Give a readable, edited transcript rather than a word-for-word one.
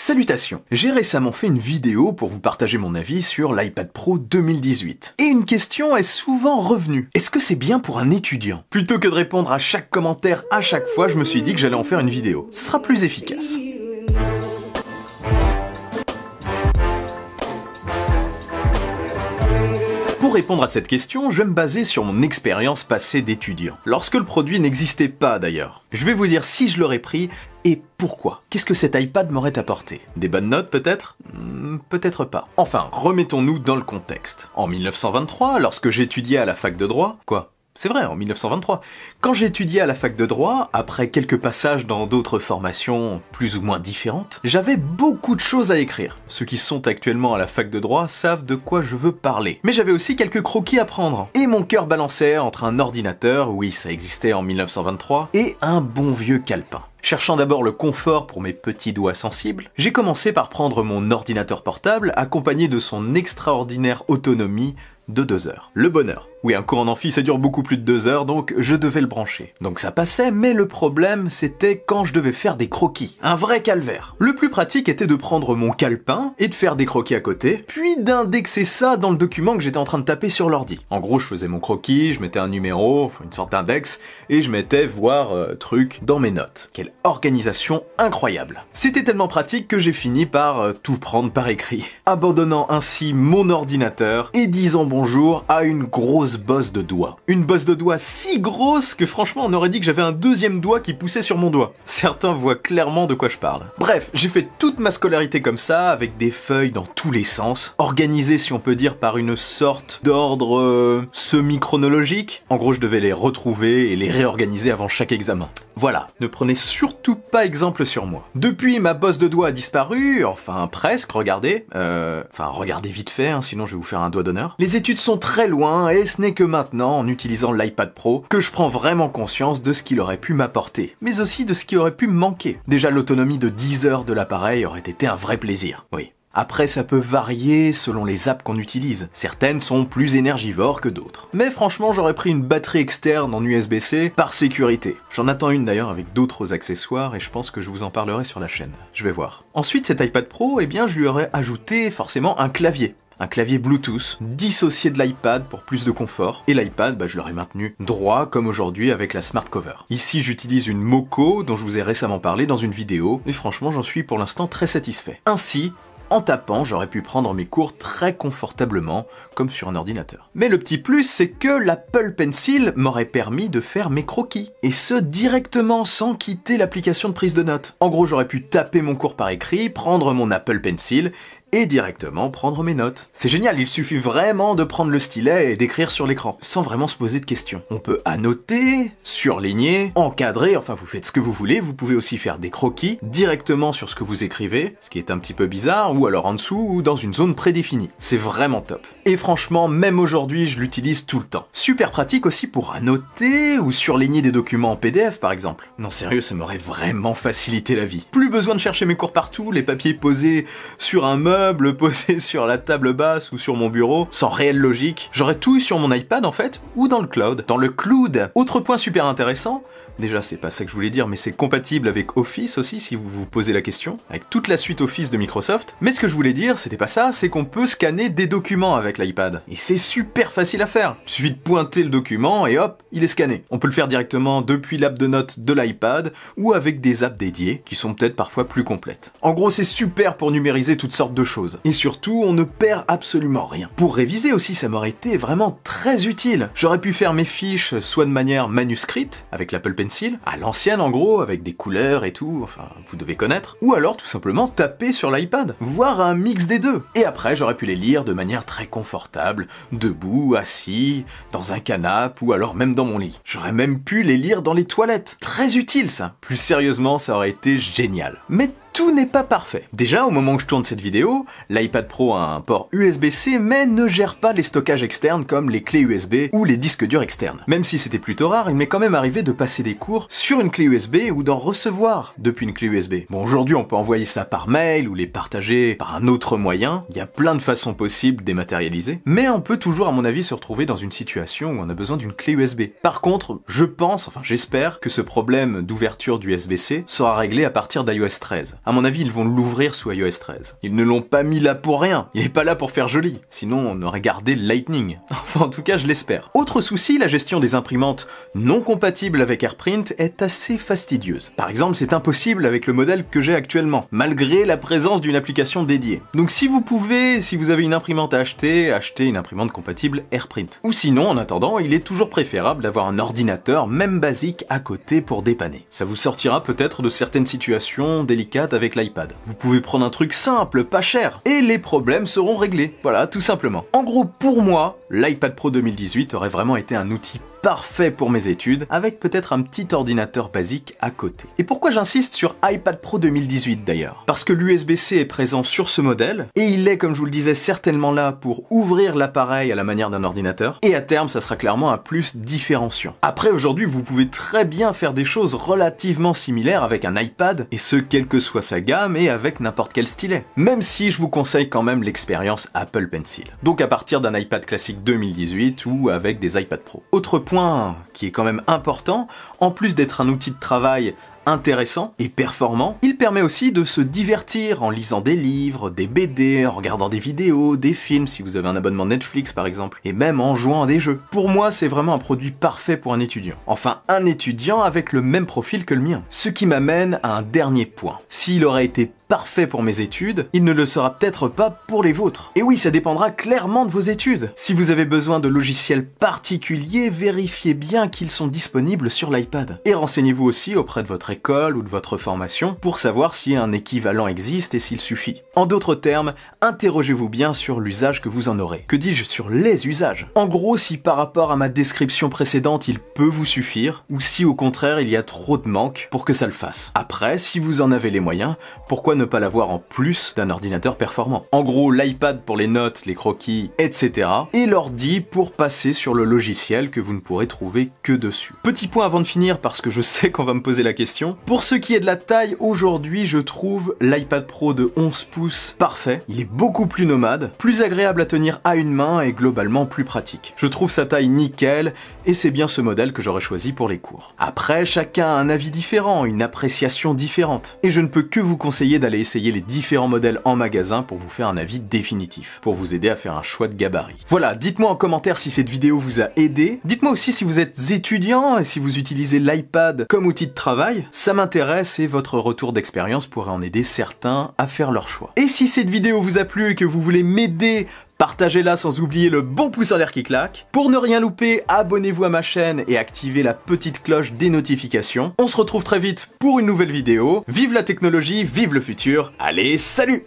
Salutations! J'ai récemment fait une vidéo pour vous partager mon avis sur l'iPad Pro 2018. Et une question est souvent revenue. Est-ce que c'est bien pour un étudiant? Plutôt que de répondre à chaque commentaire à chaque fois, je me suis dit que j'allais en faire une vidéo. Ce sera plus efficace. Pour répondre à cette question, je vais me baser sur mon expérience passée d'étudiant. Lorsque le produit n'existait pas d'ailleurs. Je vais vous dire si je l'aurais pris et pourquoi. Qu'est-ce que cet iPad m'aurait apporté? Des bonnes notes peut-être? Peut-être pas. Enfin, remettons-nous dans le contexte. En 1923, lorsque j'étudiais à la fac de droit... Quoi? C'est vrai, en 1923. Quand j'ai étudié à la fac de droit, après quelques passages dans d'autres formations plus ou moins différentes, j'avais beaucoup de choses à écrire. Ceux qui sont actuellement à la fac de droit savent de quoi je veux parler. Mais j'avais aussi quelques croquis à prendre. Et mon cœur balançait entre un ordinateur, oui ça existait en 1923, et un bon vieux calepin. Cherchant d'abord le confort pour mes petits doigts sensibles, j'ai commencé par prendre mon ordinateur portable accompagné de son extraordinaire autonomie de 2 heures. Le bonheur. Oui, un cours en amphi ça dure beaucoup plus de 2 heures, donc je devais le brancher. Donc ça passait, mais le problème c'était quand je devais faire des croquis. Un vrai calvaire. Le plus pratique était de prendre mon calepin et de faire des croquis à côté, puis d'indexer ça dans le document que j'étais en train de taper sur l'ordi. En gros, je faisais mon croquis, je mettais un numéro, enfin une sorte d'index, et je mettais voir truc dans mes notes. Quelle organisation incroyable. C'était tellement pratique que j'ai fini par tout prendre par écrit, abandonnant ainsi mon ordinateur et disant bonjour à une grosse bosse de doigt. Une bosse de doigt si grosse que franchement on aurait dit que j'avais un deuxième doigt qui poussait sur mon doigt. Certains voient clairement de quoi je parle. Bref, j'ai fait toute ma scolarité comme ça, avec des feuilles dans tous les sens, organisées si on peut dire par une sorte d'ordre semi-chronologique. En gros je devais les retrouver et les réorganiser avant chaque examen. Voilà, ne prenez surtout pas exemple sur moi. Depuis, ma bosse de doigt a disparu, enfin presque, regardez. Regardez vite fait, hein, sinon je vais vous faire un doigt d'honneur. Les études sont très loin et ce n'est que maintenant, en utilisant l'iPad Pro, que je prends vraiment conscience de ce qu'il aurait pu m'apporter, mais aussi de ce qui aurait pu me manquer. Déjà, l'autonomie de 10 heures de l'appareil aurait été un vrai plaisir, oui. Après, ça peut varier selon les apps qu'on utilise. Certaines sont plus énergivores que d'autres. Mais franchement, j'aurais pris une batterie externe en USB-C par sécurité. J'en attends une d'ailleurs avec d'autres accessoires et je pense que je vous en parlerai sur la chaîne. Je vais voir. Ensuite, cet iPad Pro, eh bien, je lui aurais ajouté forcément un clavier. Un clavier Bluetooth, dissocié de l'iPad pour plus de confort, et l'iPad, je l'aurais maintenu droit comme aujourd'hui avec la Smart Cover. Ici j'utilise une Moco dont je vous ai récemment parlé dans une vidéo, et franchement j'en suis pour l'instant très satisfait. Ainsi, en tapant, j'aurais pu prendre mes cours très confortablement, comme sur un ordinateur. Mais le petit plus, c'est que l'Apple Pencil m'aurait permis de faire mes croquis. Et ce, directement, sans quitter l'application de prise de notes. En gros, j'aurais pu taper mon cours par écrit, prendre mon Apple Pencil, et directement prendre mes notes. C'est génial, il suffit vraiment de prendre le stylet et d'écrire sur l'écran, sans vraiment se poser de questions. On peut annoter, surligner, encadrer, enfin vous faites ce que vous voulez, vous pouvez aussi faire des croquis directement sur ce que vous écrivez, ce qui est un petit peu bizarre, ou alors en dessous, ou dans une zone prédéfinie. C'est vraiment top. Et franchement, même aujourd'hui, je l'utilise tout le temps. Super pratique aussi pour annoter, ou surligner des documents en PDF par exemple. Non sérieux, ça m'aurait vraiment facilité la vie. Plus besoin de chercher mes cours partout, les papiers posés sur un meuble, posé sur la table basse ou sur mon bureau, sans réelle logique. J'aurais tout eu sur mon iPad en fait, ou dans le cloud. Dans le cloud. Autre point super intéressant, déjà c'est pas ça que je voulais dire, mais c'est compatible avec Office aussi si vous vous posez la question, avec toute la suite Office de Microsoft. Mais ce que je voulais dire, c'était pas ça, c'est qu'on peut scanner des documents avec l'iPad. Et c'est super facile à faire. Il suffit de pointer le document et hop, il est scanné. On peut le faire directement depuis l'app de notes de l'iPad ou avec des apps dédiées qui sont peut-être parfois plus complètes. En gros, c'est super pour numériser toutes sortes de choses. Et surtout, on ne perd absolument rien. Pour réviser aussi, ça m'aurait été vraiment très utile. J'aurais pu faire mes fiches soit de manière manuscrite, avec l'Apple Pencil, à l'ancienne en gros, avec des couleurs et tout, enfin, vous devez connaître, ou alors tout simplement taper sur l'iPad, voire un mix des deux. Et après, j'aurais pu les lire de manière très confortable, debout, assis, dans un canapé, ou alors même dans mon lit. J'aurais même pu les lire dans les toilettes. Très utile ça. Plus sérieusement, ça aurait été génial. Mais tout n'est pas parfait. Déjà, au moment où je tourne cette vidéo, l'iPad Pro a un port USB-C mais ne gère pas les stockages externes comme les clés USB ou les disques durs externes. Même si c'était plutôt rare, il m'est quand même arrivé de passer des cours sur une clé USB ou d'en recevoir depuis une clé USB. Bon, aujourd'hui, on peut envoyer ça par mail ou les partager par un autre moyen. Il y a plein de façons possibles dématérialisées, mais on peut toujours, à mon avis, se retrouver dans une situation où on a besoin d'une clé USB. Par contre, je pense, enfin j'espère, que ce problème d'ouverture du USB-C sera réglé à partir d'iOS 13. À mon avis, ils vont l'ouvrir sous iOS 13. Ils ne l'ont pas mis là pour rien. Il est pas là pour faire joli. Sinon, on aurait gardé Lightning. Enfin, en tout cas, je l'espère. Autre souci, la gestion des imprimantes non compatibles avec AirPrint est assez fastidieuse. Par exemple, c'est impossible avec le modèle que j'ai actuellement, malgré la présence d'une application dédiée. Donc si vous pouvez, si vous avez une imprimante à acheter, achetez une imprimante compatible AirPrint. Ou sinon, en attendant, il est toujours préférable d'avoir un ordinateur, même basique, à côté pour dépanner. Ça vous sortira peut-être de certaines situations délicates avec l'iPad. Vous pouvez prendre un truc simple, pas cher, et les problèmes seront réglés. Voilà, tout simplement. En gros, pour moi, l'iPad Pro 2018 aurait vraiment été un outil parfait pour mes études, avec peut-être un petit ordinateur basique à côté. Et pourquoi j'insiste sur iPad Pro 2018 d'ailleurs? Parce que l'USB-C est présent sur ce modèle, et il est, comme je vous le disais, certainement là pour ouvrir l'appareil à la manière d'un ordinateur, et à terme, ça sera clairement un plus différenciant. Après, aujourd'hui, vous pouvez très bien faire des choses relativement similaires avec un iPad, et ce, quelle que soit sa gamme, et avec n'importe quel stylet. Même si je vous conseille quand même l'expérience Apple Pencil. Donc à partir d'un iPad classique 2018, ou avec des iPad Pro. Autre point qui est quand même important, en plus d'être un outil de travail intéressant et performant, il permet aussi de se divertir en lisant des livres, des BD, en regardant des vidéos, des films si vous avez un abonnement Netflix par exemple, et même en jouant à des jeux. Pour moi, c'est vraiment un produit parfait pour un étudiant. Enfin, un étudiant avec le même profil que le mien. Ce qui m'amène à un dernier point. S'il aurait été parfait pour mes études, il ne le sera peut-être pas pour les vôtres. Et oui, ça dépendra clairement de vos études. Si vous avez besoin de logiciels particuliers, vérifiez bien qu'ils sont disponibles sur l'iPad. Et renseignez-vous aussi auprès de votre école ou de votre formation pour savoir si un équivalent existe et s'il suffit. En d'autres termes, interrogez-vous bien sur l'usage que vous en aurez. Que dis-je, sur les usages? En gros, si par rapport à ma description précédente, il peut vous suffire, ou si au contraire il y a trop de manques pour que ça le fasse. Après, si vous en avez les moyens, pourquoi ne pas l'avoir en plus d'un ordinateur performant? En gros, l'iPad pour les notes, les croquis, etc. et l'ordi pour passer sur le logiciel que vous ne pourrez trouver que dessus. Petit point avant de finir, parce que je sais qu'on va me poser la question. Pour ce qui est de la taille, aujourd'hui, je trouve l'iPad Pro de 11 pouces parfait. Il est beaucoup plus nomade, plus agréable à tenir à une main et globalement plus pratique. Je trouve sa taille nickel et c'est bien ce modèle que j'aurais choisi pour les cours. Après, chacun a un avis différent, une appréciation différente. Et je ne peux que vous conseiller d'aller essayer les différents modèles en magasin pour vous faire un avis définitif, pour vous aider à faire un choix de gabarit. Voilà, dites-moi en commentaire si cette vidéo vous a aidé. Dites-moi aussi si vous êtes étudiant et si vous utilisez l'iPad comme outil de travail. Ça m'intéresse et votre retour d'expérience pourrait en aider certains à faire leur choix. Et si cette vidéo vous a plu et que vous voulez m'aider, partagez-la sans oublier le bon pouce en l'air qui claque. Pour ne rien louper, abonnez-vous à ma chaîne et activez la petite cloche des notifications. On se retrouve très vite pour une nouvelle vidéo. Vive la technologie, vive le futur. Allez, salut!